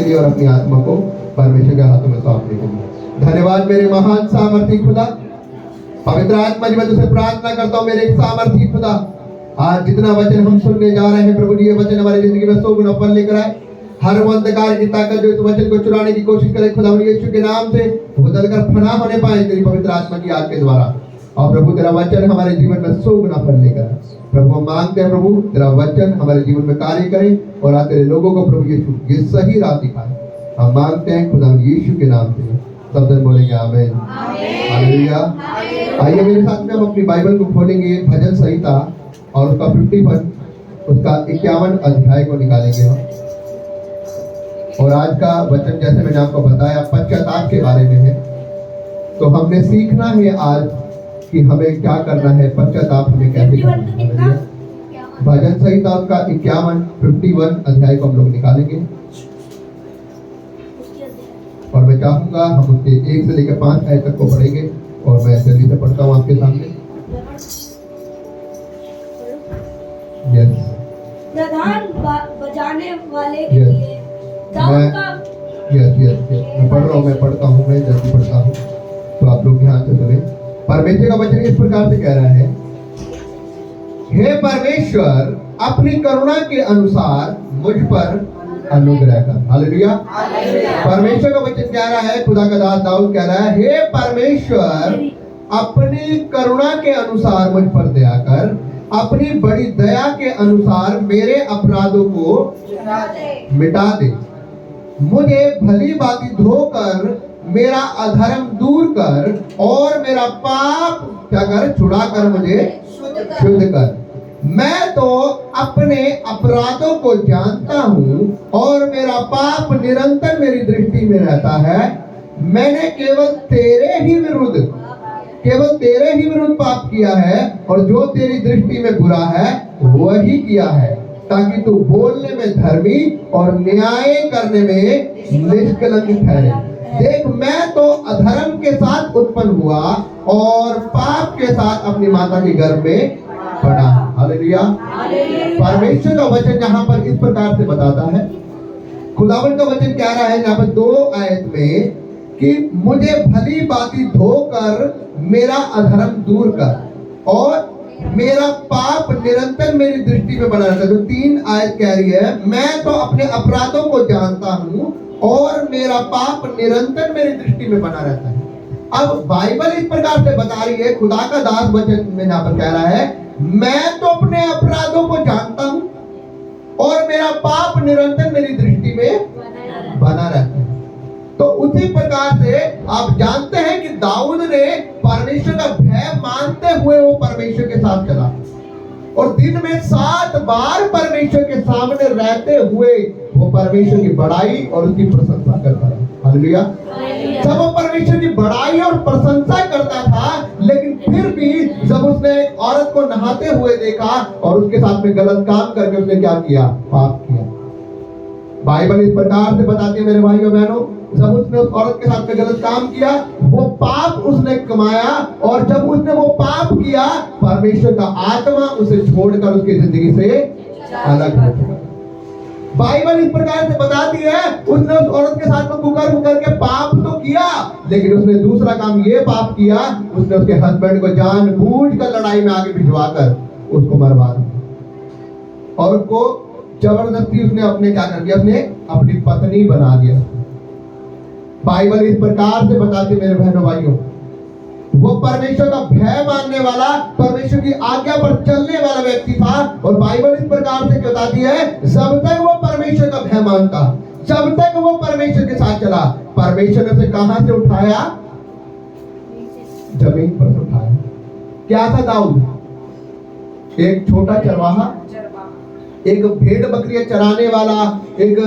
लिए और अपनी आत्मा को परमेश्वर के हाथों में सौंपने के लिए। धन्यवाद मेरे महान सामर्थी खुदा। पवित्र आत्मा जी मैं तुझसे प्रार्थना करता हूँ मेरे सामर्थी खुदा, आज जितना वचन हम सुनने जा रहे हैं प्रभु जी, ये वचन हमारी जिंदगी में 100 गुना फल लेकर आए। हर वो अंधकार की ताकत जो इस वचन को चुराने की कोशिश करे खुदा यीशु के नाम से वो बदलकर फना होने पाए तेरी पवित्र आत्मा की आग के द्वारा। और प्रभु तेरा वचन हमारे जीवन में 100 गुना फल लेकर आए। प्रभु हम मांगते हैं प्रभु तेरा वचन हमारे जीवन में कार्य करे और आज तेरे लोगों को प्रभु यीशु ये सही राह दिखाए। हम मांगते हैं खुदा यीशु के नाम से, सब जन बोलेंगे आमीन हालेलुया। आइए मेरे साथ में हम अपनी बाइबल को खोलेंगे भजन संहिता और उसका 51 उसका 51 अध्याय को निकालेंगे हम। और आज का वचन जैसे मैंने आपको बताया पश्चाताप के बारे में है। तो हमने सीखना है आज कि हमें क्या करना है, पश्चाताप हमें कैसे करना है। भजन संहिता का 51 अध्याय को हम लोग निकालेंगे और मैं चाहूंगा हम उसके 1 से लेकर 5 आयत तक को पढ़ेंगे और मैं जल्दी से पढ़ता हूँ आपके सामने। यस प्रधान बजाने वाले के लिए मैं पढ़ रहा हूँ, मैं पढ़ता हूँ, मैं जल्दी पढ़ता हूँ तो आप लोग ध्यान से सुने। परमेश्वर का वचन इस प्रकार से कह रहा है, हे परमेश्वर अपनी करुणा के अनुसार मुझ पर अनुग्रह कर। हालेलुया। परमेश्वर का वचन कह रहा है, खुदा का दास दाऊद कह रहा है, हे परमेश्वर अपनी करुणा के अनुसार मुझ पर दया कर, अपनी बड़ी दया के अनुसार मेरे अपराधों को मिटा दे, मुझे भली बाती धोकर मेरा अधर्म दूर कर और मेरा पाप क्या कर छुड़ा कर मुझे शुद्ध कर। मैं तो अपने अपराधों को जानता हूँ और मेरा पाप निरंतर मेरी दृष्टि में रहता है। मैंने केवल तेरे ही विरुद्ध पाप किया है और जो तेरी दृष्टि में बुरा है वही किया है, ताकि तू बोलने में धर्मी और न्याय करने में निष्कलंक ठहरे। देख मैं तो अधर्म के साथ उत्पन्न हुआ और पाप के साथ अपनी माता के गर्भ में पड़ा। हालेलुया। परमेश्वर का वचन यहाँ पर इस प्रकार से बताता है, खुदावंद का वचन कह रहा है यहाँ पर 2 आयत में कि मुझे भली बाती धोकर मेरा अधर्म दूर कर और मेरा पाप निरंतर मेरी दृष्टि में बना रहता है। तो 3 आयत कह रही है, मैं तो अपने अपराधों को जानता हूँ और मेरा पाप निरंतर मेरी दृष्टि में बना रहता है। अब बाइबल इस प्रकार से बता रही है, खुदा का दास वचन में यहाँ पर कह रहा है, मैं तो अपने अपराधों को जानता हूँ और मेरा पाप निरंतर मेरी दृष्टि में बना रहता है। तो उसी प्रकार से आप जानते हैं कि दाऊद ने परमेश्वर का भय मानते हुए वो परमेश्वर के साथ चला और दिन में 7 बार परमेश्वर के सामने रहते हुए वो परमेश्वर की बड़ाई और उसकी प्रशंसा करता है। हालेलुया। जब वो परमेश्वर की बड़ाई और प्रशंसा करता था, लेकिन फिर भी जब उसने एक औरत को नहाते हुए देखा और उसके साथ में गलत काम करके उसने क्या किया, पाप किया। बाइबल इस प्रकार से बताती है मेरे भाइयों बहनों, जब उसने उस औरत के साथ में गलत काम किया वो पाप उसने कमाया और जब उसने वो पाप किया परमेश्वर का आत्मा उसे छोड़कर उसकी जिंदगी से अलग हो गया। बाइबल इस प्रकार से बताती है, उसने उस औरत के साथ में कुकर्म करके पाप तो किया, लेकिन उसने दूसरा काम ये पाप किया, उसने उसके हस्बैंड को जानबूझकर लड़ाई में आगे भिजवाकर उसको मरवा दिया और उसको जबरदस्ती उसने अपने क्या कर दिया, उसने अपनी पत्नी बना दिया। बाइबल इस प्रकार से बताती मेरे बहनों भाइयों, वो परमेश्वर का भय मानने वाला, परमेश्वर की आज्ञा पर चलने वाला व्यक्ति था। और बाइबल इस प्रकार से बताती है, जब तक वो परमेश्वर का भय मानता, जब तक वो परमेश्वर के साथ चला, परमेश्वर ने उसे कहां से उठाया, जमीन पर से उठाया। क्या था दाऊद? एक छोटा चरवाहा, एक भेड़ बकरियां चराने वाला, एक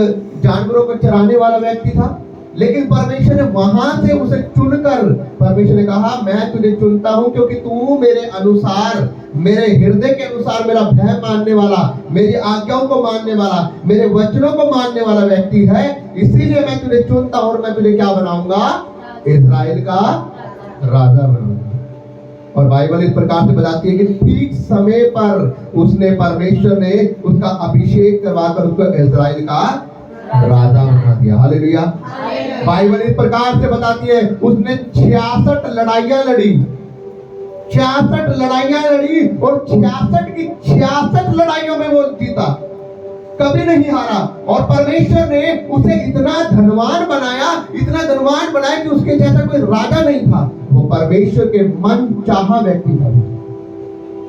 जानवरों को चराने वाला व्यक्ति था। लेकिन परमेश्वर ने वहां से उसे चुनकर परमेश्वर ने कहा, मैं तुझे चुनता हूं क्योंकि तू मेरे अनुसार, मेरे हृदय के अनुसार मेरा भय मानने वाला, मेरी आज्ञाओं को मानने वाला, मेरे वचनों को मानने वाला व्यक्ति है। इसीलिए मैं तुझे चुनता हूं और मैं तुझे क्या बनाऊंगा, इजराइल का राजा बनाऊंगा। और बाइबल इस प्रकार से बताती है कि ठीक समय पर परमेश्वर ने उसका अभिषेक करवाकर उसको इजराइल का राजा बना दिया। किया। हालेलुया। बाइबल इस प्रकार से बताती है, उसने 66 लड़ाइयां लड़ी, 66 लड़ाइयां लड़ी और 66 की 66 लड़ाइयों में वो जीता, कभी नहीं हारा। और परमेश्वर ने उसे इतना धनवान बनाया, इतना धनवान बनाया कि उसके जैसा कोई राजा नहीं था। वो परमेश्वर के मन चाहा व्यक्ति था।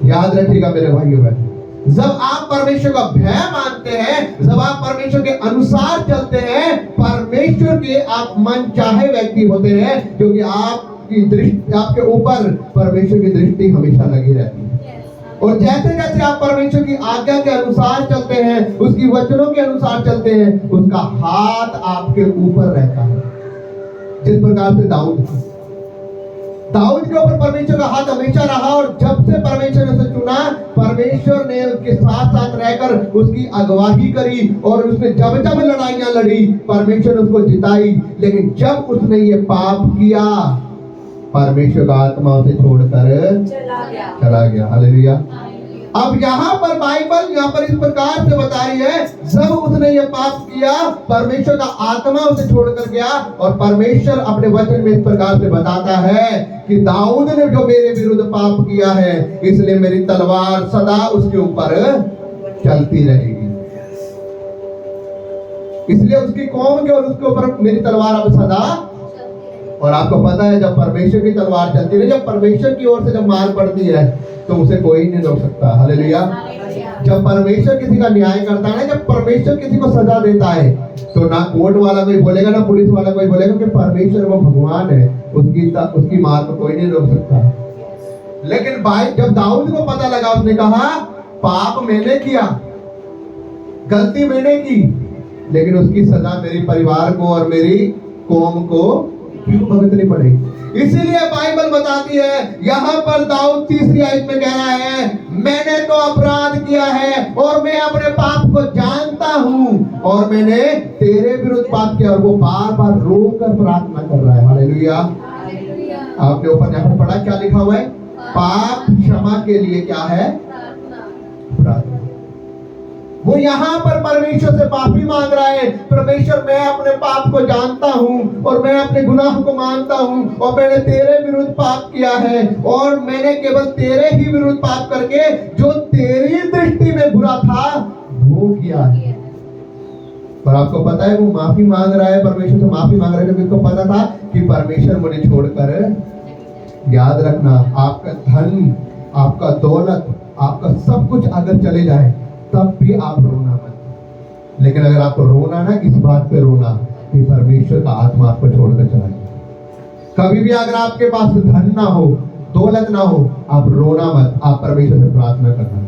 याद रखिएगा मेरे भाइयों बहनों, जब आप परमेश्वर का भय मानते हैं, जब आप परमेश्वर के अनुसार चलते हैं, परमेश्वर के आप मन चाहे व्यक्ति होते हैं, क्योंकि आपकी दृष्टि, आपके ऊपर परमेश्वर की दृष्टि हमेशा लगी रहती है। और जैसे जैसे आप परमेश्वर की आज्ञा के अनुसार चलते हैं, उसकी वचनों के अनुसार चलते हैं, उसका हाथ आपके ऊपर रहता है। जिस प्रकार से दाऊद के ऊपर परमेश्वर का हाथ हमेशा रहा, और जब से परमेश्वर ने उसे चुना, परमेश्वर ने उसके साथ साथ रहकर उसकी अगुवाई करी, और उसने जब जब लड़ाइयां लड़ी, परमेश्वर ने उसको जिताई। लेकिन जब उसने ये पाप किया, परमेश्वर का आत्मा उसे छोड़कर चला गया। हालेलुया। अब यहाँ पर बाइबल यहाँ पर इस प्रकार से बता रही है, जब उसने ये पाप किया, परमेश्वर का आत्मा उसे छोड़कर गया। और परमेश्वर अपने वचन में इस प्रकार से बताता है कि दाऊद ने जो मेरे विरुद्ध पाप किया है, इसलिए मेरी तलवार सदा उसके ऊपर चलती रहेगी। इसलिए उसकी कौम के और उसके ऊपर मेरी तलवार अब सदा। और आपको पता है, जब परमेश्वर की तलवार चलती है, जब परमेश्वर की ओर से जब मार पड़ती है, तो उसे कोई नहीं रोक सकता। हालेलुया। जब परमेश्वर किसी का न्याय करता है, जब परमेश्वर किसी को सजा देता है, तो ना कोर्ट वाला कोई बोलेगा, ना पुलिस वाला कोई बोलेगा कि परमेश्वर वो भगवान है, उसकी मार को कोई नहीं रोक सकता। लेकिन जब दाऊद को पता लगा, उसने कहा पाप मैंने किया, गलती मैंने की, लेकिन उसकी सजा मेरे परिवार को और मेरी कौम को क्यों भुगतनी पड़े। इसीलिए बाइबल बताती है, यहाँ पर दाऊद तीसरी आयत में कह रहा है, मैंने तो अपराध किया है और मैं अपने पाप को जानता हूँ, और मैंने तेरे विरुद्ध पाप किया। और वो बार बार रोकर प्रार्थना कर रहा है। हालेलुया। आपके ऊपर यहाँ पर पढ़ा क्या लिखा हुआ है? पाप क्षमा के लिए क्या है? प्रार्थना। वो यहाँ पर परमेश्वर से माफी मांग रहा है। परमेश्वर, मैं अपने पाप को जानता हूँ और मैं अपने गुनाह को मानता हूँ, और मैंने तेरे विरुद्ध पाप किया है, और मैंने केवल तेरे ही विरुद्ध पाप करके जो तेरी दृष्टि में बुरा था वो किया है। और आपको पता है, वो माफी मांग रहा है, परमेश्वर से माफी मांग रहा है, क्योंकि उसको पता था कि परमेश्वर मुझे छोड़कर, याद रखना, आपका धन, आपका दौलत, आपका सब कुछ अगर चले जाए, तब भी आप रोना मत। लेकिन अगर आपको रोना ना, इस बात पे रोना कि परमेश्वर का आत्मा आपको छोड़कर चला गया। कभी भी अगर आपके पास धन ना हो, दौलत ना हो, आप रोना मत, आप परमेश्वर से प्रार्थना करना।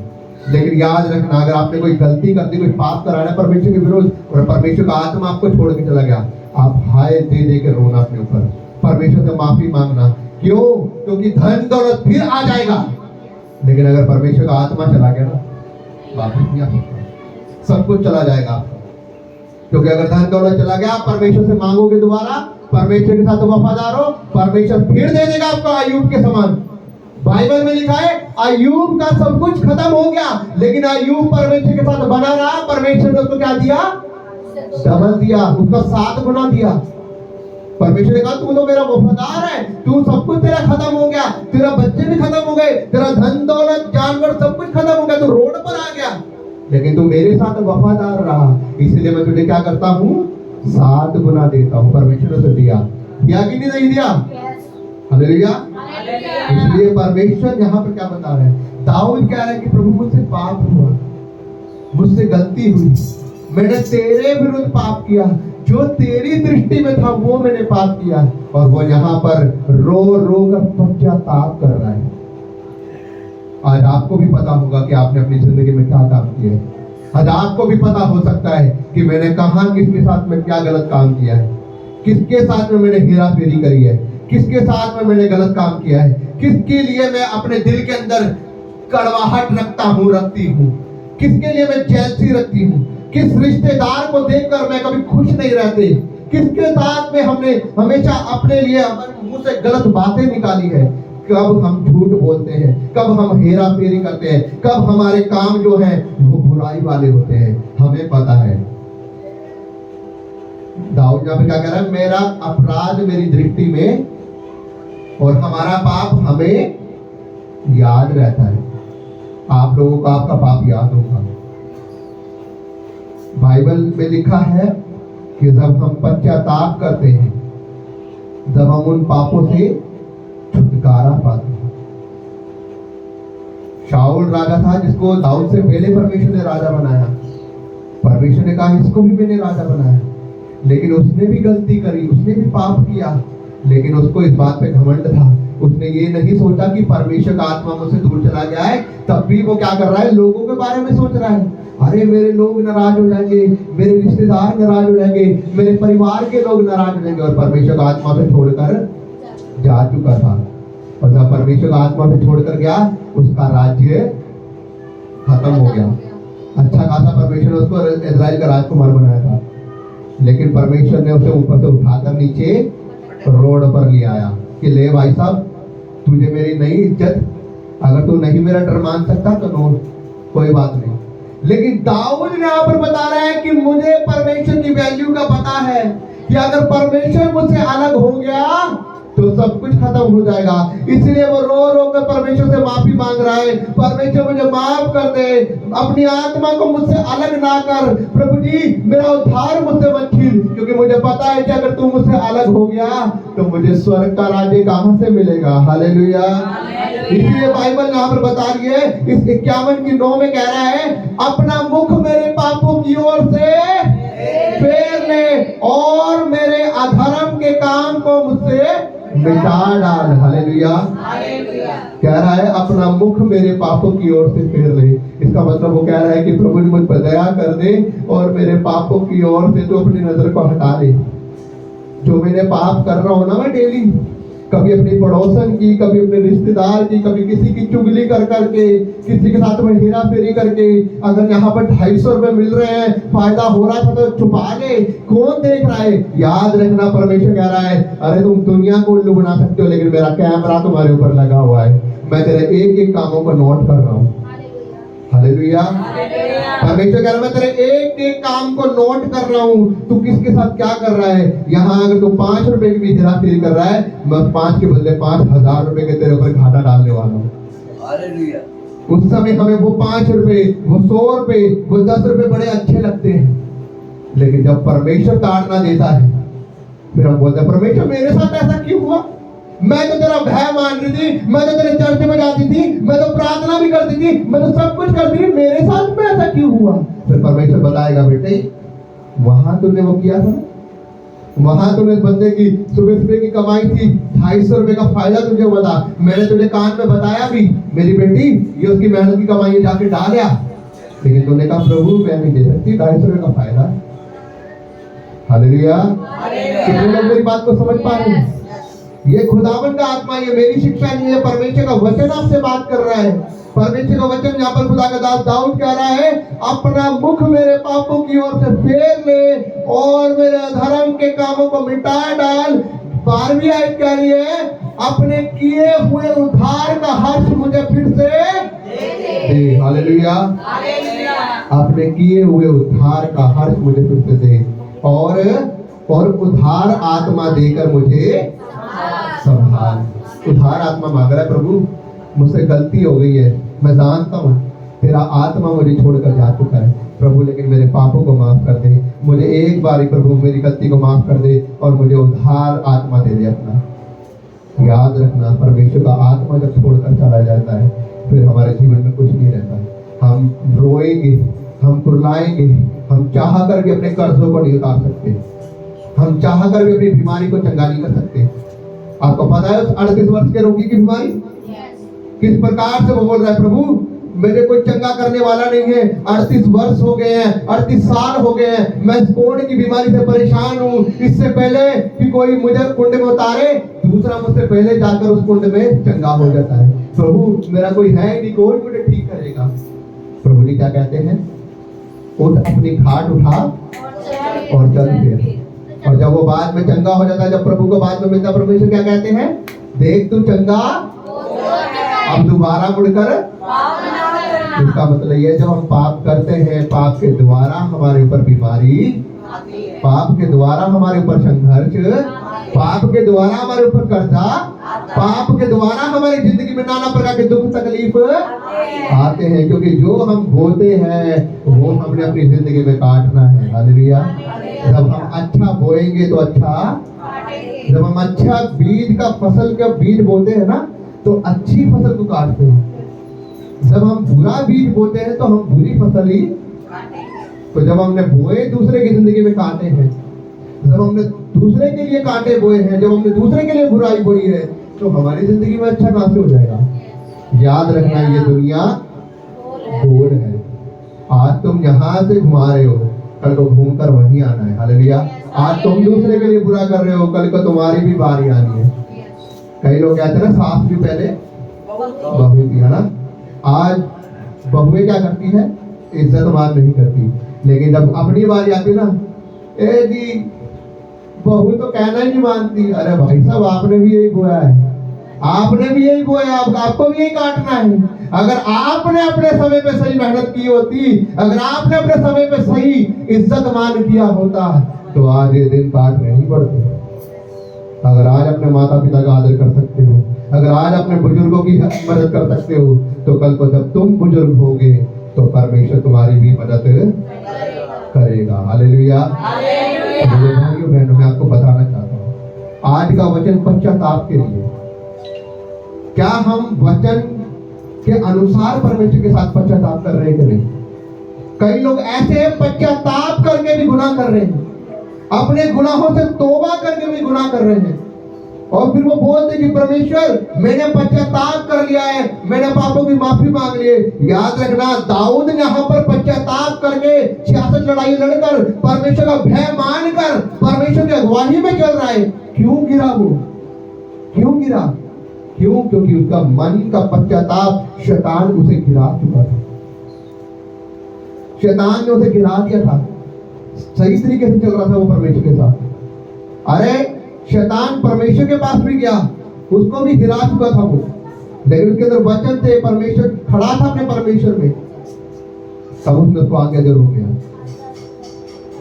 लेकिन याद रखना, अगर आपने कोई गलती कर दी, कोई पाप कराना परमेश्वर के विरुद्ध, और परमेश्वर का आत्मा आपको छोड़ के चला गया, आप हाय दे दे के रोना अपने ऊपर, परमेश्वर से माफी मांगना। क्यों? क्योंकि धन दौलत फिर आ जाएगा, लेकिन अगर परमेश्वर का आत्मा चला गया ना, वापस नहीं आ सकता, सब कुछ चला जाएगा आपका। क्योंकि अगर धन दौलत चला गया, आप परमेश्वर से मांगोगे दोबारा, परमेश्वर के साथ वफादार हो, परमेश्वर फिर दे देगा आपको अय्यूब के समान। बाइबल में लिखा है, अय्यूब का सब कुछ खत्म हो गया, लेकिन अय्यूब परमेश्वर के साथ बना रहा। परमेश्वर ने उसको क्या दिया? डबल दिया, उसका 7 गुना दिया। परमेश्वर ने कहा, तू तो मेरा वफादार है, तू सब कुछ तेरा खत्म हो गया, तेरा बच्चे भी खत्म हो गए, तेरा धन दौलत जानवर सब कुछ खत्म हो गया, तू रोड पर आ गया, लेकिन तू मेरे साथ वफादार रहा, इसलिए मैं तुझे क्या करता हूँ? 7 गुना देता हूँ। परमेश्वर ने दिया कि नहीं दिया? हालेलुया। इसलिए परमेश्वर यहाँ पर क्या बता रहे हैं? दाऊद कह रहा है कि प्रभु, मुझसे पाप हुआ, मुझसे गलती हुई, मैंने तेरे विरुद्ध पाप किया, जो तेरी दृष्टि में था वो मैंने पाप किया। और वो यहाँ पर रो रो कर पश्चाताप कर रहा है। आज आपको भी पता होगा कि आपने अपनी जिंदगी में क्या काम किया है। आज आपको भी पता हो सकता है कि मैंने कहाँ किसके साथ में क्या गलत काम किया है, किसके साथ में मैंने हेरा फेरी करी है, किसके साथ में मैंने गलत काम किया है, किसके लिए मैं अपने दिल के अंदर कड़वाहट रखती हूँ, किसके लिए मैं जेलसी रखती हूँ, किस रिश्तेदार को देखकर मैं कभी खुश नहीं रहते, किसके साथ में हमने हमेशा अपने लिए मुंह से गलत बातें निकाली है, कब हम झूठ बोलते हैं, कब हम हेरा फेरी करते हैं, कब हमारे काम जो है वो बुराई वाले होते हैं, हमें पता है। दाऊद यहाँ पे क्या कह रहा है? मेरा अपराध मेरी दृष्टि में और हमारा पाप हमें याद रहता है। आप लोगों को आपका पाप याद होगा। बाइबल में लिखा है कि जब हम पश्चाताप करते हैं, जब हम उन पापों से छुटकारा पाते हैं। शाऊल राजा था जिसको दाऊद से पहले परमेश्वर ने राजा बनाया। परमेश्वर ने कहा इसको भी मैंने राजा बनाया, लेकिन उसने भी गलती करी, उसने भी पाप किया। लेकिन उसको इस बात पे घमंड था, उसने ये नहीं सोचा कि परमेश्वर का आत्मा मुझसे दूर चला गया है। तब भी वो क्या कर रहा है? लोगों के बारे में सोच रहा है। अरे मेरे लोग नाराज हो जाएंगे, मेरे रिश्तेदार नाराज हो जाएंगे, मेरे परिवार के लोग नाराज हो जाएंगे। और परमेश्वर का आत्मा से छोड़कर जा चुका था। और जब परमेश्वर का आत्मा से छोड़कर गया, उसका राज्य खत्म हो गया। अच्छा खासा परमेश्वर ने उसको इजराइल का राजकुमार बनाया था, लेकिन परमेश्वर ने उसे ऊपर से उठाकर नीचे रोड पर ले आया कि ले भाई साहब, तुझे मेरी नई इज्जत, अगर तू नहीं मेरा डर मान सकता तो नो, कोई बात नहीं। लेकिन दाऊद ने यहाँ पर बता रहा है कि मुझे परमेश्वर की वैल्यू का पता है कि अगर परमेश्वर मुझसे अलग हो गया तो सब कुछ खत्म हो जाएगा। इसलिए वो रो रो कर परमेश्वर से माफी मांग रहा है। परमेश्वर मुझे माफ कर दे, अपनी आत्मा को मुझसे अलग ना कर। प्रभु जी, मेरा उद्धार मुझसे मत छीन, क्योंकि मुझे पता है कि अगर तू मुझसे अलग हो गया तो मुझे स्वर्ग का राज्य कहां से मिलेगा। हालेलुया। इसलिए बाइबल यहाँ पर बता रही है, इस 51:9 में कह रहा है, अपना मुख मेरे पापों की ओर से फेर ले और मेरे अधर्म के काम को मुझसे मिटा डाल। हालेलुया। कह रहा है अपना मुख मेरे पापों की ओर से फेर ले। इसका मतलब वो कह रहा है कि प्रभु जी मुझ पर दया कर दे और मेरे पापों की ओर से तो अपनी नजर को हटा दे। जो मैंने पाप कर रहा हूं ना मैं डेली, कभी अपनी पड़ोसन की, कभी अपने रिश्तेदार की, कभी किसी की चुगली कर करके, किसी के साथ में हेरा फेरी करके, अगर यहाँ पर 250 रुपए मिल रहे हैं, फायदा हो रहा था तो छुपा ले, कौन देख रहा है? याद रखना, परमेश्वर कह रहा है, अरे तुम दुनिया को उल्लू बना सकते हो, लेकिन मेरा कैमरा तुम्हारे ऊपर लगा हुआ है। मैं तेरे एक एक कामों को नोट कर रहा हूँ। हालेलुया। परमेश्वर कह रहा है मैं तेरे एक एक काम को नोट कर रहा हूँ, तू किसके साथ क्या कर रहा है। यहाँ अगर तू 5 रुपए की भी हेरा फेरी कर रहा है, मैं 5 के बदले 5000 रुपए के तेरे ऊपर घाटा डालने वाला हूँ। हालेलुया। उस समय हमें वो 5 रुपए, वो 100 रुपए, वो 10 रुपए बड़े अच्छे लगते हैं, लेकिन जब परमेश्वर ताड़ना देता है, फिर हम बोलते हैं परमेश्वर मेरे साथ ऐसा क्यों हुआ? मैं तो तेरा भय मान रही थी, मैं तो तेरे चर्च में जाती थी, मैं तो प्रार्थना भी करती थी, मैं तो सब कुछ करती थी, मेरे साथ में ऐसा क्यों हुआ? फिर परमेश्वर बताएगा, बेटे वहां तुमने वो किया था, वहां तुमने बंदे की सुबह की कमाई थी, 250 रुपए का फायदा तुझे बता, मैंने तुझे कान में बताया भी, मेरी बेटी ये उसकी मेहनत की कमाई जाके डालिया, लेकिन तुमने कहा प्रभु मैं नहीं दे सकती, 250 रुपए का फायदा। हालेलुया। कितने लोग मेरी बात को समझ पा रहे हैं? ये खुदावन का आत्मा, ये मेरी शिक्षा नहीं है, परमेश्वर का वचन आपसे बात कर रहा है। परमेश्वर का वचन यहाँ पर खुदा का दास दाऊद कह रहा है, अपना मुख मेरे पापों की ओर से फेर ले और मेरे अधर्म के कामों को मिटा डाल। 12वीं आयत कह रही है, अपने किए हुए उद्धार का हर्ष मुझे फिर से दे। हालेलुया। अपने किए हुए उद्धार का हर्ष मुझे फिर से दे और उद्धार आत्मा देकर मुझे संभाल। उद्धार आत्मा मांग रहा है, प्रभु मुझसे गलती हो गई है, मैं जानता हूँ तेरा आत्मा मुझे छोड़कर जा चुका है प्रभु, लेकिन मेरे पापों को माफ कर दे, मुझे एक बार प्रभु मेरी गलती को माफ कर दे और मुझे उद्धार आत्मा दे दे अपना। याद रखना, परमेश्वर का आत्मा जब छोड़कर चला जाता है, फिर हमारे जीवन में कुछ नहीं रहता। हम रोएंगे, हम कुर्लाएंगे, हम चाह कर भी अपने कर्जों को नहीं उतार सकते, हम चाह कर भी अपनी बीमारी को चंगा नहीं कर सकते। आपको पता है उस 38 वर्ष के रोगी की बीमारी किस प्रकार से वो बोल रहा है, प्रभु मेरे कोई चंगा करने वाला नहीं है, 38 वर्ष हो गए हैं, 38 साल हो गए हैं, मैं कोढ़ की बीमारी से परेशान हूँ। इससे पहले कि कोई मुझे कुंड में उतारे, दूसरा मुझसे पहले जाकर उस कुंड में चंगा हो जाता है। प्रभु मेरा कोई है नहीं, कोई मुझे ठीक करेगा। प्रभु जी क्या कहते हैं, उठ अपनी खाट उठा और चल फिर। और जब वो बाद में चंगा हो जाता है, जब प्रभु को बाद में मिलता, परमेश्वर क्या कहते हैं, देख तू चंगा अब दोबारा मुड़कर। इसका मतलब ये जब हम पाप करते हैं, पाप के द्वारा हमारे ऊपर बीमारी पाप के द्वारा हमारे ऊपर संघर्ष, पाप के द्वारा हमारे ऊपर कर्जा, पाप के द्वारा हमारी जिंदगी में नाना प्रकार के दुख तकलीफ आते हैं, क्योंकि जो हम बोते हैं वो हमने अपनी जिंदगी में काटना है। हालेलुया। जब हम अच्छा बोएंगे तो अच्छा, जब हम अच्छा बीज का फसल का बीज बोते हैं ना तो अच्छी फसल को काटते हैं। जब हम बुरा बीज बोते हैं तो हम बुरी फसल ही, तो जब हमने बोए दूसरे की जिंदगी में काटे हैं, जब हमने दूसरे के लिए कांटे बोए हैं, जब हमने दूसरे के लिए बुराई बोई है, तो हमारी जिंदगी में अच्छा कहां से हो जाएगा। याद रखना ये दुनिया गोल है। आज तुम यहाँ से घुमा रहे हो, कल को घूमकर वहीं आना है। हालेलुया। आज तुम दूसरे के लिए बुरा कर रहे हो, कल को तुम्हारी भी बारी आनी है। कई लोग कहते हैं ना सास भी पहले बहू की, है ना। आज बहुएं क्या करती है, इज्जत मान नहीं करती, लेकिन जब अपनी बारी आती ना, ए जी बहू तो कहना ही नहीं मानती। अरे भाई साहब आपने भी यही बोया है, आपने भी यही बोया, आपको भी यही काटना है। अगर आपने अपने समय पे सही मेहनत की होती, अगर आपने अपने समय पे सही इज्जत मान किया होता, तो आज ये दिन काट नहीं पड़ते। अगर आज अपने माता पिता का आदर कर सकते हो, अगर आज अपने बुजुर्गों की मदद कर सकते हो, तो कल को जब तुम बुजुर्ग होगे तो परमेश्वर तुम्हारी भी मदद करेगा। हालेलुया। मेरे भाइयों बहनों, मैं आपको बताना चाहता हूँ आज का वचन पश्चाताप के लिए। क्या हम वचन के अनुसार परमेश्वर के साथ पश्चाताप कर रहे हैं कि नहीं? कई लोग ऐसे पश्चाताप करके भी गुनाह कर रहे हैं, अपने गुनाहों से तौबा करके भी गुनाह कर रहे हैं, और फिर वो बोलते कि परमेश्वर मैंने पश्चाताप कर लिया है, मैंने पापों की माफी मांग ली है। याद रखना, दाऊद यहाँ पर पश्चाताप करके सियासत लड़ाई लड़कर परमेश्वर का भय मानकर परमेश्वर की अगुवाई में चल रहा है। क्यों गिरा वो? क्यों गिरा? क्यों? क्योंकि उसका मन का पश्चाताप शैतान उसे गिरा चुका था। शैतान ने उसे गिरा दिया था। सही तरीके से चल रहा था वो परमेश्वर के साथ। अरे शैतान परमेश्वर के पास भी गया, उसको भी गिरा चुका था वो, लेकिन उसके अंदर वचन थे, परमेश्वर खड़ा था अपने परमेश्वर में, तब उसने उसको आगे जरूर किया।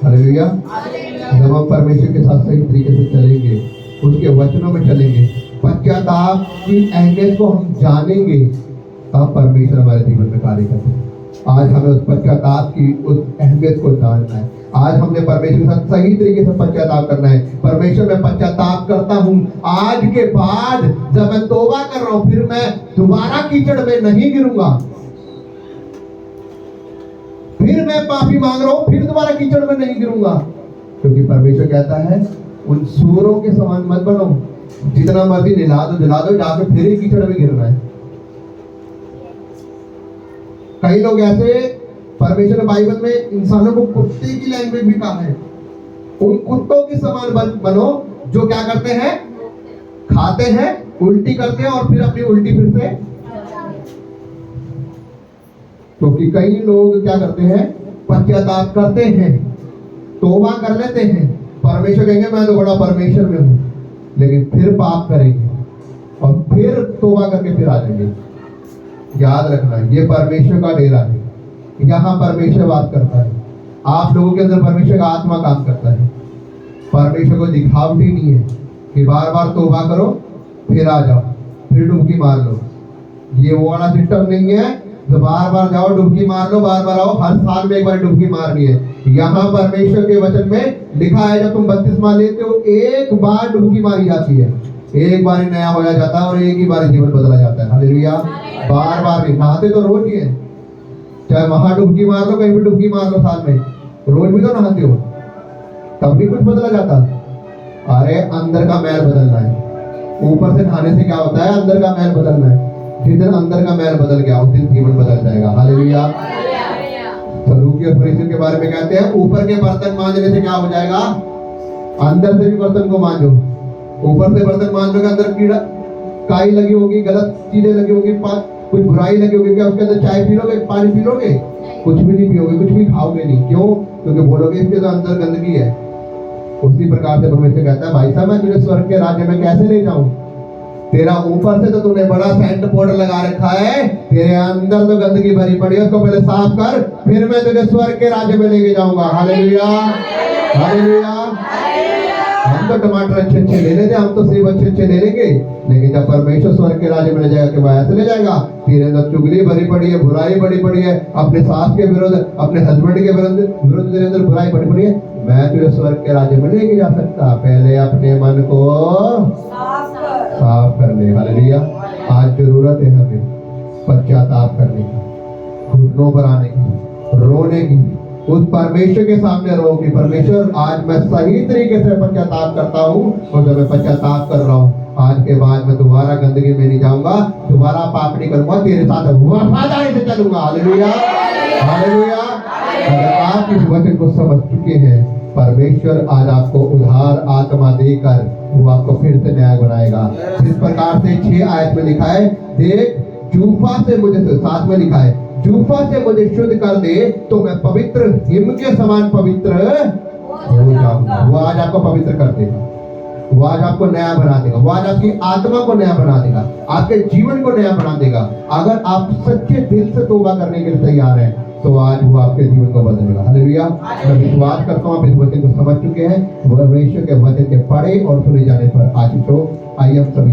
हालेलुया। जब हम परमेश्वर के साथ सही तरीके से चलेंगे, उसके वचनों में चलेंगे, पश्चाताप की अहमियत को हम जानेंगे, तब परमेश्वर हमारे जीवन में कार्य करते हैं। आज हमें उस पश्चाताप की उस अहमियत को जानना है। आज हमने परमेश्वर के साथ सही तरीके से पश्चाताप करना है। परमेश्वर मैं पश्चाताप करता हूँ, आज के बाद जब मैं तौबा कर रहा हूँ, फिर मैं दोबारा कीचड़ में नहीं गिरूंगा, फिर मैं माफी मांग रहा हूँ, फिर दोबारा कीचड़ में नहीं गिरूंगा। क्योंकि परमेश्वर कहता है उन सूरों के समान मत बनो, जितना मर्जी निला दो जला दो, जाकर फिर ही कीचड़ में गिरना है। कई लोग ऐसे, परमेश्वर ने बाइबल में इंसानों को कुत्ते की लैंग्वेज भी कहा है। उन कुत्तों के समान बनो जो क्या करते हैं, खाते हैं, उल्टी करते हैं और फिर अपनी उल्टी फिर से। क्योंकि कई लोग क्या करते हैं, पश्चाताप करते हैं, तौबा कर लेते हैं, परमेश्वर कहेंगे मैं तो बड़ा परमेश्वर में हूं, लेकिन फिर पाप करेंगे और फिर तौबा करके फिर आ जाएंगे। याद रखना, ये परमेश्वर का डेरा है, यहाँ परमेश्वर बात करता है। आप लोगों के अंदर परमेश्वर का आत्मा काम करता है। परमेश्वर को दिखावटी नहीं है कि बार बार तौबा करो फिर आ जाओ फिर डुबकी मार लो। ये वो वाला सिस्टम नहीं है तो बार बार जाओ डुबकी मार लो, बार बार आओ, हर साल में एक बार डुबकी मारनी है। यहाँ परमेश्वर के वचन में लिखा है जब तुम बपतिस्मा लेते हो एक बार डुबकी मारी जाती है, एक बार ही नया होया जाता है और एक ही बार जीवन बदला जाता है। हालेलुया। बार बार नहीं, नहाते तो रोज ही है, चाहे वहां डुबकी मार लो, कहीं भी डुबकी मार लो, साल में रोज भी तो नहाते हो, तब भी कुछ बदला जाता। अरे अंदर का मैल बदलना है, ऊपर से नहाने से क्या होता है, अंदर का मैल बदलना है। जिस दिन अंदर का मैल बदल गया उस दिन जीवन बदल जाएगा। हालेलुया। सदूकी और फरीसियों के बारे में कहते हैं ऊपर के बर्तन मांजने से क्या हो जाएगा, अंदर से भी बर्तन को मांजो। ऊपर से बर्तन मांजोगे, अंदर कीड़ा काई लगी होगी, गलत चीजें लगी होगी, कुछ बुराई लगी होगी, क्या उसके अंदर चाय पी लोगे, पानी पी लोगे, कुछ भी नहीं पियोगे, कुछ भी खाओगे नहीं। क्यों? क्योंकि बोलोगे इसके तो अंदर गंदगी है। उसी प्रकार से परमेश्वर कहता है भाई साहब मैं तुझे स्वर्ग के राज्य में कैसे ले जाऊं, तेरा ऊपर से तो तूने बड़ा सेंट पाउडर लगा रखा है, तेरे अंदर तो गंदगी भरी पड़ी है, उसको पहले साफ कर, फिर मैं तुझे स्वर्ग के राज्य में लेके जाऊंगा। हालेलुया। हालेलुया। तो टमाटर अच्छे अच्छे ले लेते, हम तो सेब अच्छे अच्छे ले लेंगे, लेकिन जब परमेश्वर स्वर्ग के राज्य में ले जाएगा कि वह ऐसे ले जाएगा, तेरे अंदर चुगली भरी पड़ी है, बुराई बड़ी पड़ी है, अपने सास के विरुद्ध, अपने हस्बैंड के विरुद्ध तेरे अंदर बुराई बड़ी पड़ी है, मैं तुझे स्वर्ग के राज्य में लेके जा सकता। पहले अपने मन को साफ कर ले। हालेलुया। आज जरूरत है हमें पश्चाताप करने की, घुटनों पर आने की, रोने की, उस परमेश्वर के सामने रो कि परमेश्वर आज मैं सही तरीके से पश्चाताप करता हूँ, और जब मैं पश्चाताप कर रहा हूँ आज के बाद मैं दोबारा गंदगी में नहीं जाऊंगा, दोबारा पाप नहीं करूंगा, तेरे साथ वफादारी से चलूंगा। Hallelujah, hallelujah. अगर आप इस वचन को समझ चुके हैं, परमेश्वर आज आपको उधार आत्मा देकर वो आपको फिर से न्याय बनाएगा। जिस प्रकार से 6 आयत में लिखा है, देख जूफा से मुझे, 7 में लिखा है, जूफा से मुझे शुद्ध कर दे तो मैं पवित्र हिम के समान पवित्र हो जाऊंगा। वो आज आपको पवित्र कर देगा, वो आज आपको नया बना देगा, वो आज आपकी आत्मा को नया बना देगा, आपके जीवन को नया बना देगा। अगर आप सच्चे दिल से तौबा करने के लिए तैयार हैं तो आज वो आपके जीवन को बदलेगा। हालेलुया। मैं विश्वास करता हूँ आप इस वचन को समझ चुके हैं। परमेश्वर के वचन के पढ़े और सुने जाने पर आशीष हो। आइए हम सभी